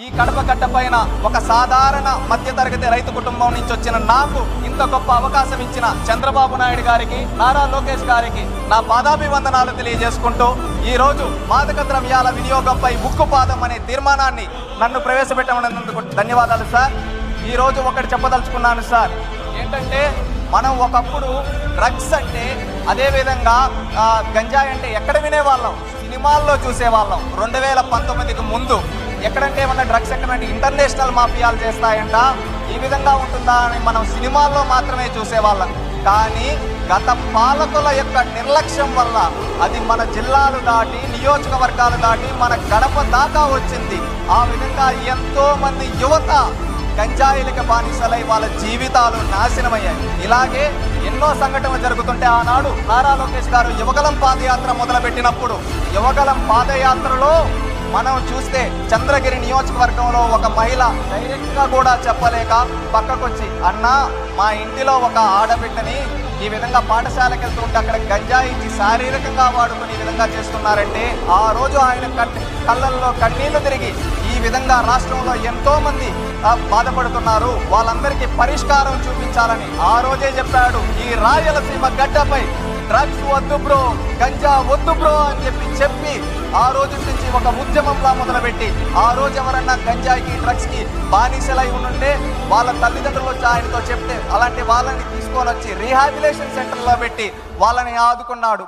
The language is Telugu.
ఈ కడప గడ్డ పైన ఒక సాధారణ మధ్యతరగతి రైతు కుటుంబం నుంచి వచ్చిన నాకు ఇంత గొప్ప అవకాశం ఇచ్చిన చంద్రబాబు నాయుడు గారికి, నారా లోకేష్ గారికి నా పాదాభివందనాలు తెలియజేసుకుంటూ ఈ రోజు మాదక ద్రవ్యాల వినియోగంపై ఉక్కుపాదం అనే తీర్మానాన్ని నన్ను ప్రవేశపెట్టమన్నందుకు ధన్యవాదాలు సార్. ఈ రోజు ఒకటి చెప్పదలుచుకున్నాను సార్. ఏంటంటే మనం ఒకప్పుడు డ్రగ్స్ అంటే, అదేవిధంగా గంజాయి అంటే ఎక్కడ వినేవాళ్ళం? సినిమాల్లో చూసేవాళ్ళం. 2019కి ముందు ఎక్కడంటే మన డ్రగ్స్ ఎక్కడంటే ఇంటర్నేషనల్ మాఫియాలు చేస్తాయంట, ఈ విధంగా ఉంటుందా అని మనం సినిమాల్లో మాత్రమే చూసేవాళ్ళం. కానీ గత పాలకుల యొక్క నిర్లక్ష్యం వల్ల అది మన జిల్లాలు దాటి, నియోజకవర్గాలు దాటి మన గడప దాకా వచ్చింది. ఆ విధంగా ఎంతో మంది యువత గంజాయిలకి బానిసలై వాళ్ళ జీవితాలు నాశనమయ్యాయి. ఇలాగే ఎన్నో సంఘటనలు జరుగుతుంటే ఆనాడు నారా లోకేష్ గారు యువగలం పాదయాత్ర మొదలుపెట్టినప్పుడు, యువగలం పాదయాత్రలో మనం చూస్తే చంద్రగిరి నియోజకవర్గంలో ఒక మహిళ డైరెక్ట్గా కూడా చెప్పలేక పక్కకొచ్చి, అన్నా మా ఇంటిలో ఒక ఆడబిడ్డని ఈ విధంగా పాఠశాలకు వెళ్తుంటే అక్కడ గంజాయి ఇచ్చి శారీరకంగా వాడుకుని ఈ విధంగా చేస్తున్నారంటే, ఆ రోజు ఆయన కళ్ళల్లో కన్నీళ్లు తిరిగి ఈ విధంగా రాష్ట్రంలో ఎంతో మంది బాధపడుతున్నారు, వాళ్ళందరికీ పరిష్కారం చూపించాలని ఆ రోజే చెప్పాడు. ఈ రాయలసీమ గడ్డపై డ్రగ్స్ వద్దు బ్రో, గంజా వద్దు బ్రో అని చెప్పి ఆ రోజు నుంచి ఒక ఉద్యమంలా మొదలుపెట్టి, ఆ రోజు ఎవరన్నా గంజాయికి డ్రగ్స్కి బానిసలై ఉంటే వాళ్ళ తల్లిదండ్రులు వచ్చి ఆయనతో చెప్తే అలాంటి వాళ్ళని తీసుకొని వచ్చి రీహాబిలేషన్ సెంటర్లో పెట్టి వాళ్ళని ఆదుకున్నాడు.